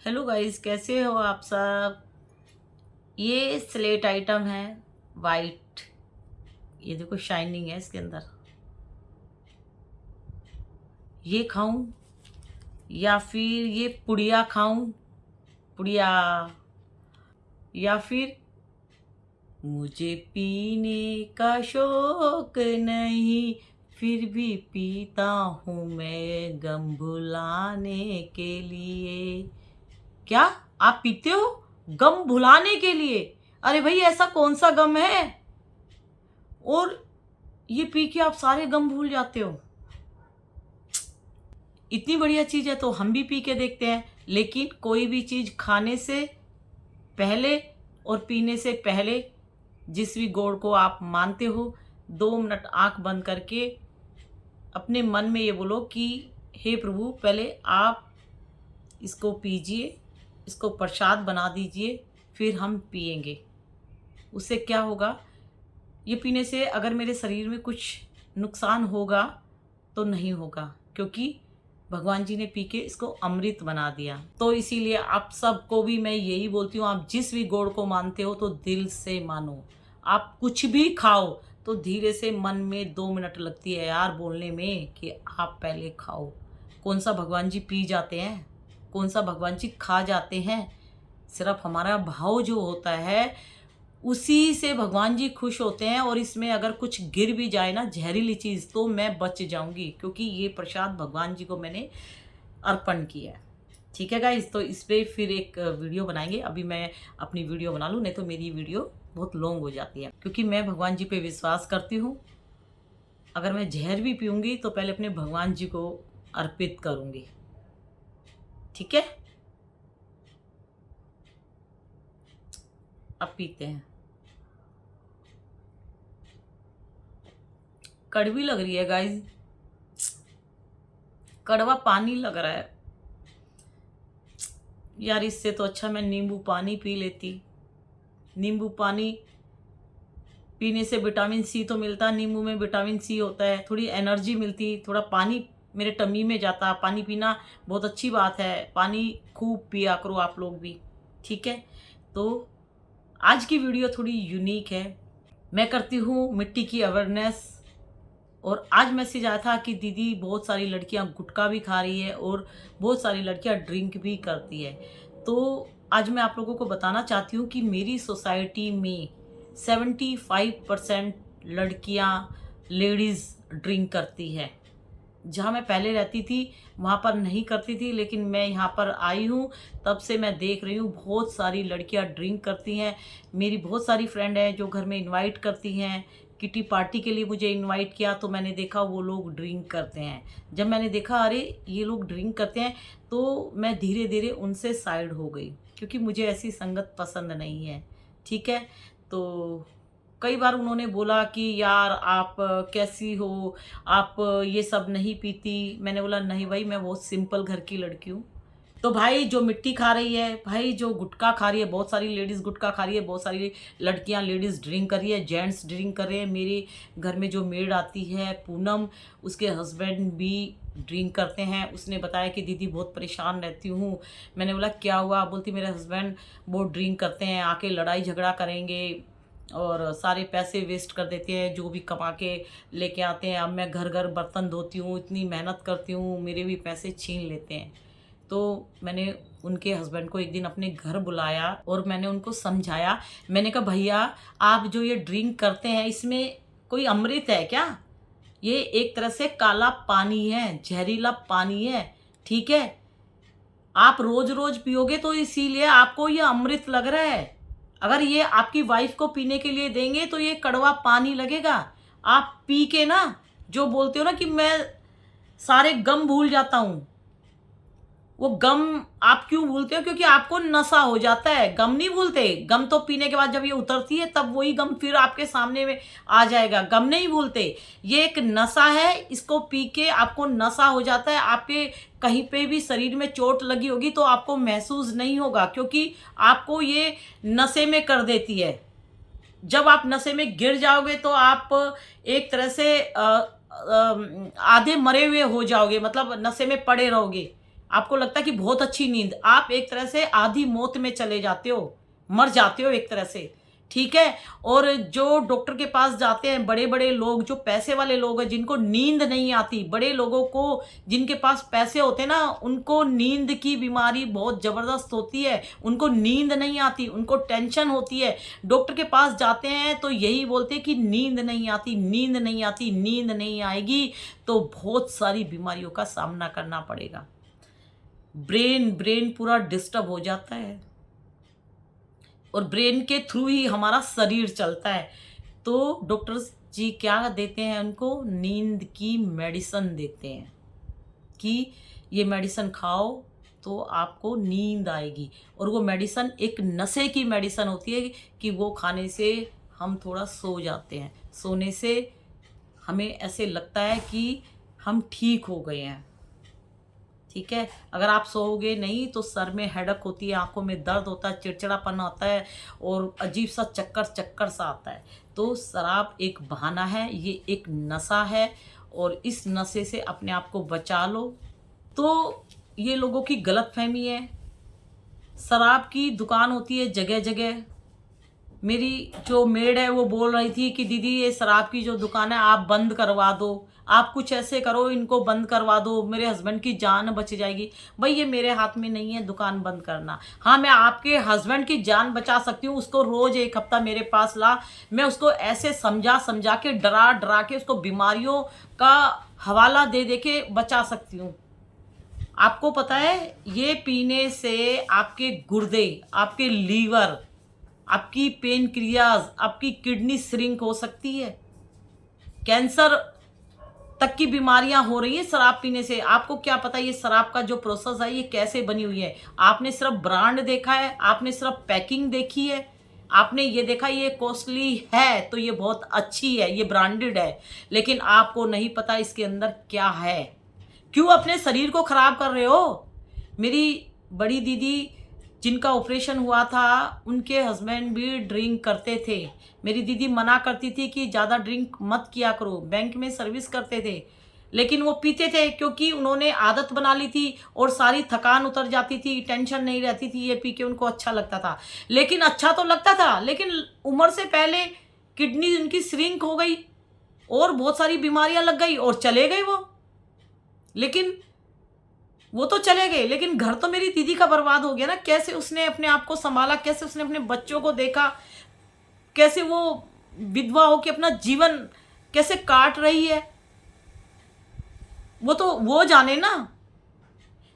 Hello guys, कैसे हो आप सब। ये स्लेट आइटम है, वाइट। ये देखो शाइनिंग है इसके अंदर। ये खाऊं या फिर ये पुड़िया खाऊं, पुड़िया, या फिर मुझे पीने का शौक नहीं फिर भी पीता हूँ मैं गम भुलाने के लिए। क्या आप पीते हो गम भुलाने के लिए? अरे भाई, ऐसा कौन सा गम है और ये पी के आप सारे गम भूल जाते हो? इतनी बढ़िया चीज है तो हम भी पी के देखते हैं। लेकिन कोई भी चीज खाने से पहले और पीने से पहले जिस भी गोड़ को आप मानते हो, 2 मिनट आंख बंद करके अपने मन में ये बोलो कि हे प्रभु, पहले आप इसको पीजिए, इसको प्रसाद बना दीजिए, फिर हम पिएंगे। उससे क्या होगा, ये पीने से अगर मेरे शरीर में कुछ नुकसान होगा तो नहीं होगा, क्योंकि भगवान जी ने पी के इसको अमृत बना दिया। तो इसीलिए आप सबको भी मैं यही बोलती हूँ, आप जिस भी गॉड को मानते हो तो दिल से मानो। आप कुछ भी खाओ तो धीरे से, मन में 2 मिनट लगती है यार बोलने में कि आप पहले खाओ। कौन सा भगवान जी पी जाते हैं, कौन सा भगवान जी खा जाते हैं। सिर्फ हमारा भाव जो होता है उसी से भगवान जी खुश होते हैं। और इसमें अगर कुछ गिर भी जाए ना, जहरीली चीज़, तो मैं बच जाऊंगी, क्योंकि ये प्रसाद भगवान जी को मैंने अर्पण किया है। ठीक है गाइस, तो इस पर फिर एक वीडियो बनाएंगे। अभी मैं अपनी वीडियो बना लूँ, नहीं तो मेरी वीडियो बहुत लॉन्ग हो जाती है, क्योंकि मैं भगवान जी पे विश्वास करती हूँ। अगर मैं जहर भी पीऊँगी तो पहले अपने भगवान जी को अर्पित करूँगी। ठीक है, अब पीते हैं। कड़वी लग रही है गाइस, कड़वा पानी लग रहा है यार। इससे तो अच्छा मैं नींबू पानी पी लेती। नींबू पानी पीने से विटामिन सी तो मिलता, नींबू में विटामिन सी होता है, थोड़ी एनर्जी मिलती, थोड़ा पानी मेरे टमी में जाता। पानी पीना बहुत अच्छी बात है, पानी खूब पिया करो आप लोग भी। ठीक है, तो आज की वीडियो थोड़ी यूनिक है। मैं करती हूँ मिट्टी की अवेयरनेस। और आज मैसेज आया था कि दीदी, बहुत सारी लड़कियां गुटखा भी खा रही है और बहुत सारी लड़कियां ड्रिंक भी करती है। तो आज मैं आप लोगों को बताना चाहती हूँ कि मेरी सोसाइटी में 75% लड़कियां, लेडीज़ ड्रिंक करती है। जहाँ मैं पहले रहती थी वहाँ पर नहीं करती थी, लेकिन मैं यहाँ पर आई हूँ तब से मैं देख रही हूँ बहुत सारी लड़कियाँ ड्रिंक करती हैं। मेरी बहुत सारी फ्रेंड है जो घर में इनवाइट करती हैं। किटी पार्टी के लिए मुझे इनवाइट किया तो मैंने देखा वो लोग ड्रिंक करते हैं। जब मैंने देखा अरे ये लोग ड्रिंक करते हैं, तो मैं धीरे धीरे उनसे साइड हो गई, क्योंकि मुझे ऐसी संगत पसंद नहीं है। ठीक है, तो कई बार उन्होंने बोला कि यार आप कैसी हो, आप ये सब नहीं पीती। मैंने बोला नहीं भाई, मैं बहुत सिंपल घर की लड़की हूँ। तो भाई जो मिट्टी खा रही है, भाई जो गुटखा खा रही है, बहुत सारी लेडीज़ गुटखा खा रही है, बहुत सारी लड़कियां लेडीज़ ड्रिंक कर रही है, जेंट्स ड्रिंक कर रहे हैं। मेरे घर में जो मेड आती है पूनम, उसके हस्बैंड भी ड्रिंक करते हैं। उसने बताया कि दीदी बहुत परेशान रहती हूँ। मैंने बोला क्या हुआ? बोलती मेरे हस्बैंड बहुत ड्रिंक करते हैं, आके लड़ाई झगड़ा करेंगे और सारे पैसे वेस्ट कर देते हैं जो भी कमा के लेके आते हैं। अब मैं घर घर बर्तन धोती हूँ, इतनी मेहनत करती हूँ, मेरे भी पैसे छीन लेते हैं। तो मैंने उनके हस्बैंड को एक दिन अपने घर बुलाया और मैंने उनको समझाया। मैंने कहा भैया, आप जो ये ड्रिंक करते हैं इसमें कोई अमृत है क्या? ये एक तरह से काला पानी है, जहरीला पानी है। ठीक है, आप रोज रोज पियोगे तो इसीलिए आपको ये अमृत लग रहा है। अगर ये आपकी वाइफ को पीने के लिए देंगे तो ये कड़वा पानी लगेगा। आप पी के ना जो बोलते हो ना कि मैं सारे गम भूल जाता हूँ, वो गम आप क्यों भूलते हो? क्योंकि आपको नशा हो जाता है। गम नहीं भूलते, गम तो पीने के बाद जब ये उतरती है तब वही गम फिर आपके सामने में आ जाएगा। गम नहीं भूलते, ये एक नशा है। इसको पी के आपको नशा हो जाता है। आपके कहीं पे भी शरीर में चोट लगी होगी तो आपको महसूस नहीं होगा, क्योंकि आपको ये नशे में कर देती है। जब आप नशे में गिर जाओगे तो आप एक तरह से आधे मरे हुए हो जाओगे, मतलब नशे में पड़े रहोगे। आपको लगता है कि बहुत अच्छी नींद, आप एक तरह से आधी मौत में चले जाते हो, मर जाते हो एक तरह से, ठीक है। और जो डॉक्टर के पास जाते हैं बड़े बड़े लोग, जो पैसे वाले लोग हैं, जिनको नींद नहीं आती, बड़े लोगों को जिनके पास पैसे होते हैं ना, उनको नींद की बीमारी बहुत ज़बरदस्त होती है, उनको नींद नहीं आती, उनको टेंशन होती है। डॉक्टर के पास जाते हैं तो यही बोलते हैं कि नींद नहीं आती, नींद नहीं आती, नींद नहीं आएगी तो बहुत सारी बीमारियों का सामना करना पड़ेगा। ब्रेन ब्रेन पूरा डिस्टर्ब हो जाता है और ब्रेन के थ्रू ही हमारा शरीर चलता है। तो डॉक्टर्स जी क्या देते हैं, उनको नींद की मेडिसिन देते हैं कि ये मेडिसिन खाओ तो आपको नींद आएगी। और वो मेडिसिन एक नशे की मेडिसिन होती है कि वो खाने से हम थोड़ा सो जाते हैं, सोने से हमें ऐसे लगता है कि हम ठीक हो गए हैं, ठीक है। अगर आप सोओगे नहीं तो सर में हेडक होती है, आंखों में दर्द होता है, चिड़चिड़ापन आता है और अजीब सा चक्कर चक्कर सा आता है। तो शराब एक बहाना है, ये एक नशा है और इस नशे से अपने आप को बचा लो। तो ये लोगों की गलतफहमी है। शराब की दुकान होती है जगह जगह। मेरी जो मेड है वो बोल रही थी कि दीदी ये शराब की जो दुकान है आप बंद करवा दो, आप कुछ ऐसे करो इनको बंद करवा दो, मेरे हस्बैंड की जान बच जाएगी। भाई ये मेरे हाथ में नहीं है दुकान बंद करना। हाँ मैं आपके हस्बैंड की जान बचा सकती हूँ, उसको रोज एक हफ्ता मेरे पास ला, मैं उसको ऐसे समझा समझा के डरा डरा के उसको बीमारियों का हवाला दे दे के बचा सकती हूँ। आपको पता है ये पीने से आपके गुर्दे, आपके लीवर, आपकी पेनक्रियाज, आपकी किडनी श्रिंक हो सकती है, कैंसर तक की बीमारियां हो रही हैं शराब पीने से। आपको क्या पता ये शराब का जो प्रोसेस है ये कैसे बनी हुई है? आपने सिर्फ ब्रांड देखा है, आपने सिर्फ पैकिंग देखी है, आपने ये देखा ये कॉस्टली है तो ये बहुत अच्छी है, ये ब्रांडेड है, लेकिन आपको नहीं पता इसके अंदर क्या है। क्यों अपने शरीर को खराब कर रहे हो? मेरी बड़ी दीदी जिनका ऑपरेशन हुआ था उनके हस्बैंड भी ड्रिंक करते थे। मेरी दीदी मना करती थी कि ज़्यादा ड्रिंक मत किया करो, बैंक में सर्विस करते थे, लेकिन वो पीते थे क्योंकि उन्होंने आदत बना ली थी और सारी थकान उतर जाती थी, टेंशन नहीं रहती थी, ये पी के उनको अच्छा लगता था। लेकिन अच्छा तो लगता था, लेकिन उम्र से पहले किडनी उनकी श्रिंक हो गई और बहुत सारी बीमारियां लग गई और चले गए वो। लेकिन वो तो चले गए, लेकिन घर तो मेरी दीदी का बर्बाद हो गया ना। कैसे उसने अपने आप को संभाला, कैसे उसने अपने बच्चों को देखा, कैसे वो विधवा हो के अपना जीवन कैसे काट रही है, वो तो वो जाने ना।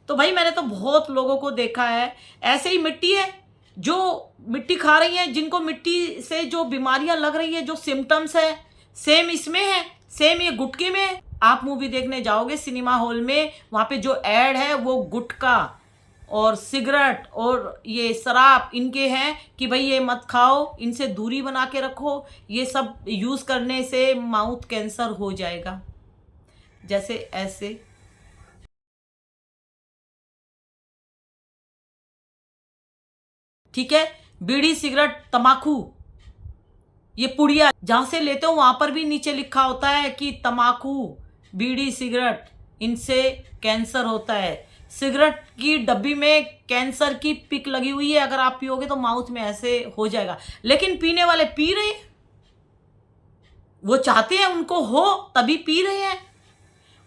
तो भाई मैंने तो बहुत लोगों को देखा है, ऐसे ही मिट्टी है जो मिट्टी खा रही है, जिनको मिट्टी से जो बीमारियां लग रही है, जो सिम्टम्स है सेम इसमें है, सेम ये गुटके में है। आप मूवी देखने जाओगे सिनेमा हॉल में, वहाँ पे जो ऐड है वो गुटखा और सिगरेट और ये शराब इनके हैं कि भाई ये मत खाओ, इनसे दूरी बना के रखो, ये सब यूज़ करने से माउथ कैंसर हो जाएगा। जैसे ऐसे ठीक है, बीड़ी सिगरेट तमाकू, ये पुड़िया जहाँ से लेते हो वहाँ पर भी नीचे लिखा होता है कि तमाकू, बीड़ी सिगरेट इनसे कैंसर होता है। सिगरेट की डब्बी में कैंसर की पिक लगी हुई है, अगर आप पियोगे तो माउथ में ऐसे हो जाएगा। लेकिन पीने वाले पी रहे हैं, वो चाहते हैं उनको हो तभी पी रहे हैं।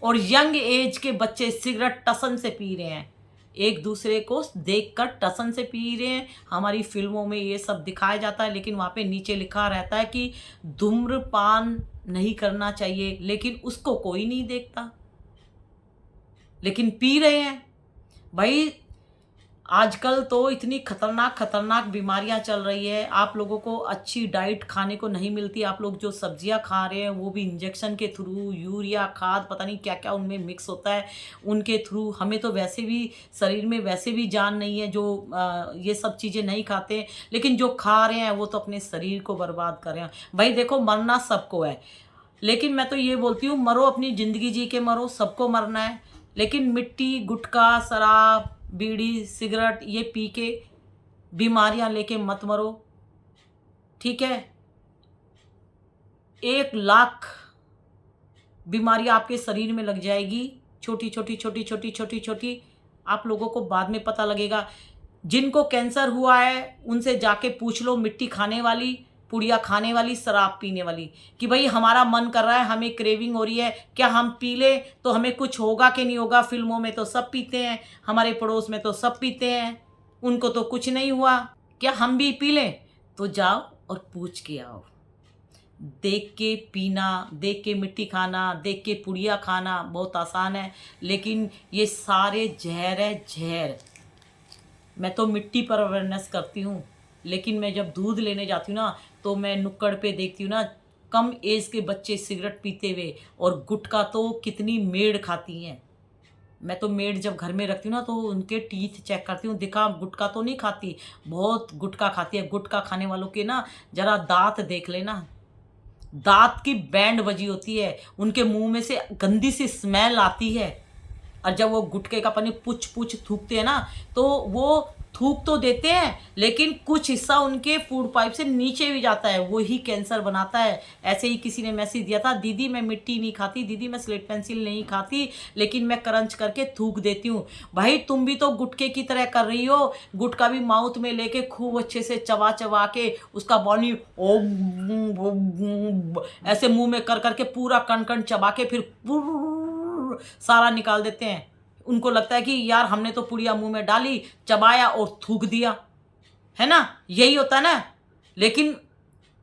और यंग एज के बच्चे सिगरेट टसन से पी रहे हैं, एक दूसरे को देखकर टसन से पी रहे हैं। हमारी फिल्मों में ये सब दिखाया जाता है, लेकिन वहाँ पे नीचे लिखा रहता है कि धूम्रपान नहीं करना चाहिए, लेकिन उसको कोई नहीं देखता, लेकिन पी रहे हैं। भाई आजकल तो इतनी खतरनाक खतरनाक बीमारियां चल रही है, आप लोगों को अच्छी डाइट खाने को नहीं मिलती। आप लोग जो सब्जियां खा रहे हैं वो भी इंजेक्शन के थ्रू, यूरिया खाद पता नहीं क्या क्या उनमें मिक्स होता है, उनके थ्रू। हमें तो वैसे भी शरीर में वैसे भी जान नहीं है जो ये सब चीज़ें नहीं खाते, लेकिन जो खा रहे हैं वो तो अपने शरीर को बर्बाद कर रहे हैं। भाई देखो मरना सबको है, लेकिन मैं तो ये बोलती हूँ मरो, अपनी ज़िंदगी जी के मरो, सबको मरना है। लेकिन मिट्टी, गुटखा, शराब, बीड़ी, सिगरेट ये पी के बीमारियां लेके मत मरो, ठीक है। 1 लाख बीमारियां आपके शरीर में लग जाएगी, छोटी छोटी छोटी छोटी छोटी छोटी। आप लोगों को बाद में पता लगेगा। जिनको कैंसर हुआ है उनसे जाके पूछ लो, मिट्टी खाने वाली, पुड़िया खाने वाली, शराब पीने वाली, कि भाई हमारा मन कर रहा है, हमें क्रेविंग हो रही है, क्या हम पी ले तो हमें कुछ होगा कि नहीं होगा। फिल्मों में तो सब पीते हैं, हमारे पड़ोस में तो सब पीते हैं, उनको तो कुछ नहीं हुआ, क्या हम भी पी लें? तो जाओ और पूछ के आओ। देख के पीना, देख के मिट्टी खाना, देख के पुड़िया खाना बहुत आसान है, लेकिन ये सारे जहर है, जहर। मैं तो मिट्टी पर अवेयरनेस करती हूँ, लेकिन मैं जब दूध लेने जाती हूँ ना, तो मैं नुक्कड़ पे देखती हूँ ना, कम एज के बच्चे सिगरेट पीते हुए, और गुटखा तो कितनी मेड खाती हैं। मैं तो मेड जब घर में रखती हूँ ना, तो उनके टीथ चेक करती हूँ, दिखा गुटखा तो नहीं खाती, बहुत गुटखा खाती है। गुटखा खाने वालों के ना जरा दांत देख लेना, दांत की बैंड बजी होती है, उनके मुंह में से गंदी सी स्मेल आती है। और जब वो गुटखे का पानी पुछ पुछ थूकते हैं ना, तो वो थूक तो देते हैं, लेकिन कुछ हिस्सा उनके फूड पाइप से नीचे भी जाता है, वो ही कैंसर बनाता है। ऐसे ही किसी ने मैसेज दिया था, दीदी मैं मिट्टी नहीं खाती, दीदी मैं स्लेट पेंसिल नहीं खाती, लेकिन मैं क्रंच करके थूक देती हूँ। भाई तुम भी तो गुटखे की तरह कर रही हो, गुटखा भी माउथ में लेके खूब अच्छे से चबा चबा के उसका बॉडी ऐसे मुंह में कर करके पूरा कण कण चबा के फिर सारा निकाल देते हैं। उनको लगता है कि यार हमने तो पुड़िया मुंह में डाली, चबाया और थूक दिया, है ना, यही होता है ना। लेकिन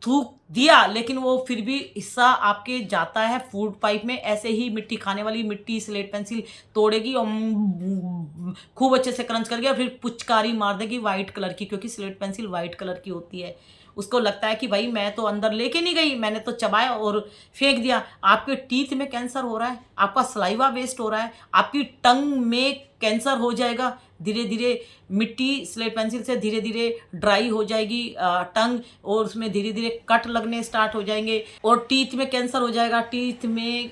थूक दिया, लेकिन वो फिर भी हिस्सा आपके जाता है फूड पाइप में। ऐसे ही मिट्टी खाने वाली मिट्टी स्लेट पेंसिल तोड़ेगी और खूब अच्छे से क्रंच करके फिर पुचकारी मार देगी वाइट कलर की, क्योंकि स्लेट पेंसिल वाइट कलर की होती है। उसको लगता है कि भाई मैं तो अंदर लेके नहीं गई, मैंने तो चबाया और फेंक दिया। आपके टीथ में कैंसर हो रहा है, आपका सलाइवा वेस्ट हो रहा है, आपकी टंग में कैंसर हो जाएगा। धीरे धीरे मिट्टी स्लेट पेंसिल से धीरे धीरे ड्राई हो जाएगी टंग, और उसमें धीरे धीरे कट लगने स्टार्ट हो जाएंगे, और टीथ में कैंसर हो जाएगा। टीथ में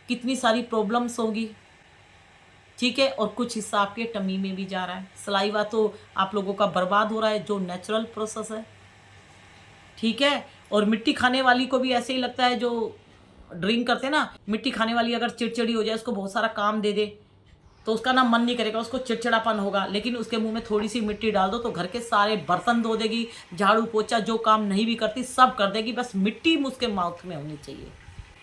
कितनी सारी प्रॉब्लम्स होगी, ठीक है। और कुछ हिस्सा आपके टमी में भी जा रहा है। सलाइवा तो आप लोगों का बर्बाद हो रहा है, जो नेचुरल प्रोसेस है, ठीक है। और मिट्टी खाने वाली को भी ऐसे ही लगता है, जो ड्रिंक करते हैं ना, मिट्टी खाने वाली अगर चिड़चिड़ी हो जाए, उसको बहुत सारा काम दे दे, तो उसका ना मन नहीं करेगा, उसको चिड़चिड़ापन होगा। लेकिन उसके मुंह में थोड़ी सी मिट्टी डाल दो तो घर के सारे बर्तन धो देगी, झाड़ू पोछा जो काम नहीं भी करती सब कर देगी, बस मिट्टी उसके माउथ में होनी चाहिए।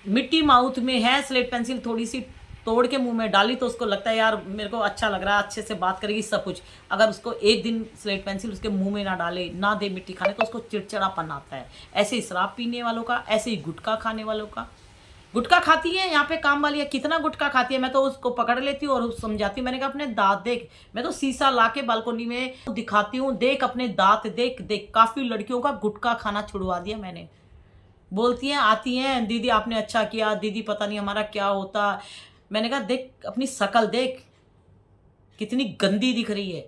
मिट्टी माउथ में है, स्लेट पेंसिल थोड़ी सी तोड़ के मुंह में डाली तो उसको लगता है यार मेरे को अच्छा लग रहा है, अच्छे से बात करेगी, सब कुछ। अगर उसको एक दिन स्लेट पेंसिल उसके मुंह में ना डाले, ना दे मिट्टी खाने, तो उसको चिड़चिड़ापन आता है। ऐसे ही शराब पीने वालों का, ऐसे ही गुटखा खाने वालों का। गुटखा खाती है यहाँ पे काम वाली है, कितना गुटखा खाती है, मैं तो उसको पकड़ लेती हूँ और समझाती हूँ। मैंने कहा अपने दांत देख, मैं तो शीशा ला के बालकोनी में दिखाती हूँ, देख अपने दांत देख देख। काफ़ी लड़कियों का गुटखा खाना छुड़वा दिया मैंने। बोलती हैं, आती हैं, दीदी आपने अच्छा किया, दीदी पता नहीं हमारा क्या होता। मैंने कहा देख अपनी शक्ल देख कितनी गंदी दिख रही है।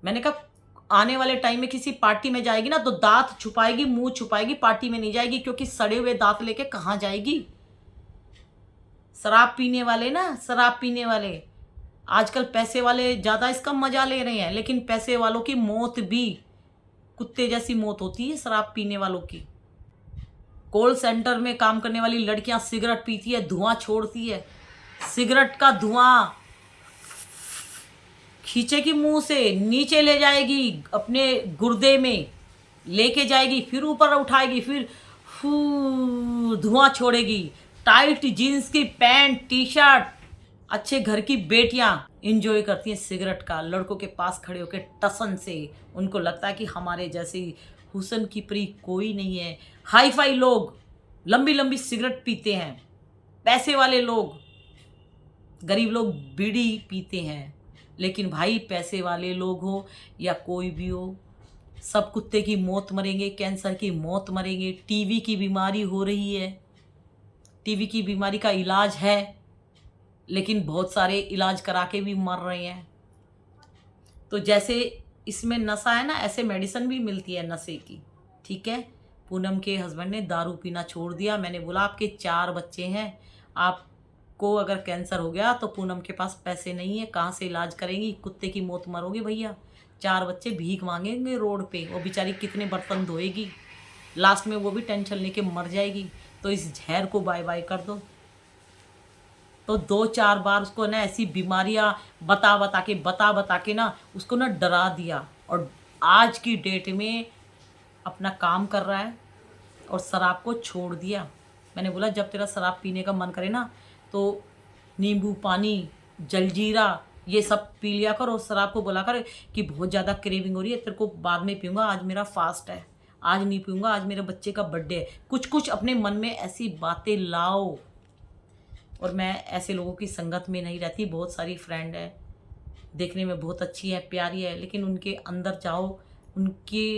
मैंने कहा आने वाले टाइम में किसी पार्टी में जाएगी ना, तो दांत छुपाएगी, मुंह छुपाएगी, पार्टी में नहीं जाएगी, क्योंकि सड़े हुए दांत लेके कहाँ जाएगी। शराब पीने वाले ना, शराब पीने वाले आजकल पैसे वाले ज़्यादा इसका मजा ले रहे हैं, लेकिन पैसे वालों की मौत भी कुत्ते जैसी मौत होती है शराब पीने वालों की। कॉल सेंटर में काम करने वाली लड़कियां सिगरेट पीती है, धुआं छोड़ती है, सिगरेट का धुआं खींचेगी मुंह से, नीचे ले जाएगी, अपने गुर्दे में लेके जाएगी, फिर ऊपर उठाएगी, फिर धुआं छोड़ेगी। टाइट जीन्स की पैंट, टी शर्ट, अच्छे घर की बेटियां इंजॉय करती हैं सिगरेट का, लड़कों के पास खड़े होकर टसन से। उनको लगता है कि हमारे जैसी हुसन की परी कोई नहीं है। हाई फाई लोग लंबी लंबी सिगरेट पीते हैं, पैसे वाले लोग, गरीब लोग बीड़ी पीते हैं। लेकिन भाई पैसे वाले लोग हो या कोई भी हो, सब कुत्ते की मौत मरेंगे, कैंसर की मौत मरेंगे। टीवी की बीमारी हो रही है, टीवी की बीमारी का इलाज है, लेकिन बहुत सारे इलाज करा के भी मर रहे हैं। तो जैसे इसमें नशा है ना, ऐसे मेडिसिन भी मिलती है नशे की, ठीक है। पूनम के हस्बैंड ने दारू पीना छोड़ दिया। मैंने बोला आपके 4 बच्चे हैं, आपको अगर कैंसर हो गया तो पूनम के पास पैसे नहीं है, कहाँ से इलाज करेंगी, कुत्ते की मौत मरोगे भैया। 4 बच्चे भीख मांगेंगे रोड पे, वो बेचारी कितने बर्तन धोएगी, लास्ट में वो भी टेंशन लेके मर जाएगी। तो इस जहर को बाय बाय कर दो। तो 2-4 बार उसको ना ऐसी बीमारियां बता के ना उसको ना डरा दिया, और आज की डेट में अपना काम कर रहा है और शराब को छोड़ दिया। मैंने बोला जब तेरा शराब पीने का मन करे ना तो नींबू पानी, जलजीरा ये सब पी लिया कर, और शराब को बोला कर कि बहुत ज़्यादा क्रेविंग हो रही है, तेरे को बाद में पीऊँगा, आज मेरा फास्ट है, आज नहीं पीऊँगा, आज मेरे बच्चे का बर्थडे है। कुछ अपने मन में ऐसी बातें लाओ। और मैं ऐसे लोगों की संगत में नहीं रहती। बहुत सारी फ्रेंड है, देखने में बहुत अच्छी है, प्यारी है, लेकिन उनके अंदर जाओ, उनके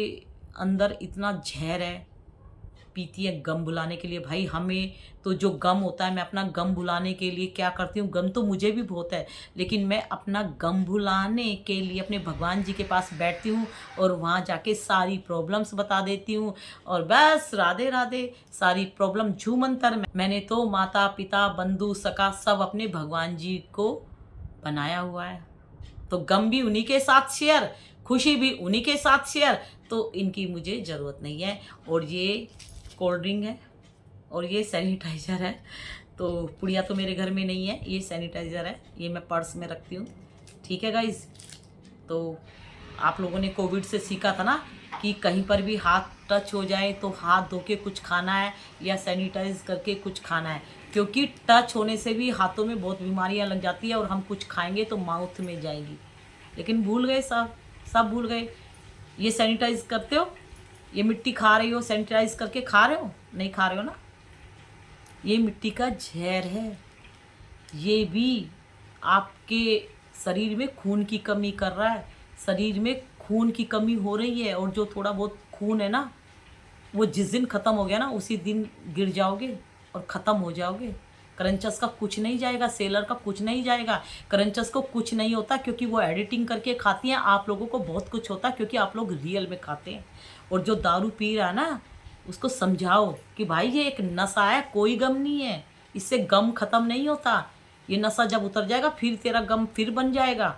अंदर इतना जहर है। पीती है गम भुलाने के लिए। भाई हमें तो जो गम होता है, मैं अपना गम भुलाने के लिए क्या करती हूँ, गम तो मुझे भी बहुत है, लेकिन मैं अपना गम भुलाने के लिए अपने भगवान जी के पास बैठती हूँ और वहाँ जाके सारी प्रॉब्लम्स बता देती हूँ, और बस राधे राधे, सारी प्रॉब्लम झूमंतर। मैंने तो माता पिता बंधु सखा सब अपने भगवान जी को बनाया हुआ है, तो गम भी उन्हीं के साथ शेयर, खुशी भी उन्हीं के साथ शेयर, तो इनकी मुझे ज़रूरत नहीं है। और ये कोल्ड ड्रिंक है और ये सैनिटाइज़र है, तो पुड़िया तो मेरे घर में नहीं है, ये सैनिटाइज़र है, ये मैं पर्स में रखती हूँ। ठीक है गाइज़, तो आप लोगों ने कोविड से सीखा था ना कि कहीं पर भी हाथ टच हो जाए तो हाथ धो के कुछ खाना है या सैनिटाइज करके कुछ खाना है, क्योंकि टच होने से भी हाथों में बहुत बीमारियां लग जाती है और हम कुछ खाएंगे तो माउथ में जाएगी। लेकिन भूल गए, सब भूल गए। ये सैनिटाइज करते हो, ये मिट्टी खा रही हो, सैनिटाइज करके खा रहे हो? नहीं खा रहे हो ना। ये मिट्टी का जहर है, ये भी आपके शरीर में खून की कमी कर रहा है। शरीर में खून की कमी हो रही है, और जो थोड़ा बहुत खून है ना, वो जिस दिन ख़त्म हो गया ना उसी दिन गिर जाओगे और ख़त्म हो जाओगे। क्रंचस का कुछ नहीं जाएगा, सेलर का कुछ नहीं जाएगा, क्रंचस को कुछ नहीं होता, क्योंकि वो एडिटिंग करके खाती हैं। आप लोगों को बहुत कुछ होता है, क्योंकि आप लोग रियल में खाते हैं। और जो दारू पी रहा है ना, उसको समझाओ कि भाई ये एक नशा है, कोई गम नहीं है, इससे गम ख़त्म नहीं होता। ये नशा जब उतर जाएगा फिर तेरा गम फिर बन जाएगा।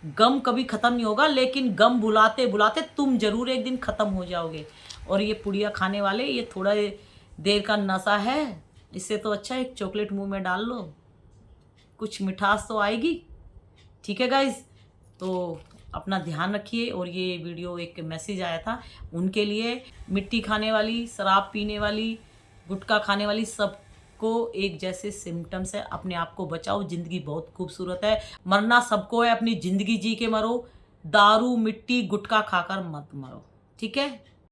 गम कभी ख़त्म नहीं होगा, लेकिन गम बुलाते बुलाते तुम ज़रूर एक दिन ख़त्म हो जाओगे। और ये पुड़िया खाने वाले, ये थोड़ा देर का नशा है, इससे तो अच्छा एक चॉकलेट मुंह में डाल लो, कुछ मिठास तो आएगी। ठीक है गाइज, तो अपना ध्यान रखिए। और ये वीडियो एक मैसेज आया था उनके लिए, मिट्टी खाने वाली, शराब पीने वाली, गुटखा खाने वाली, सबको एक जैसे सिम्टम्स है। अपने आप को बचाओ, ज़िंदगी बहुत खूबसूरत है, मरना सबको है, अपनी ज़िंदगी जी के मरो, दारू मिट्टी गुटखा खाकर मत मरो। ठीक है।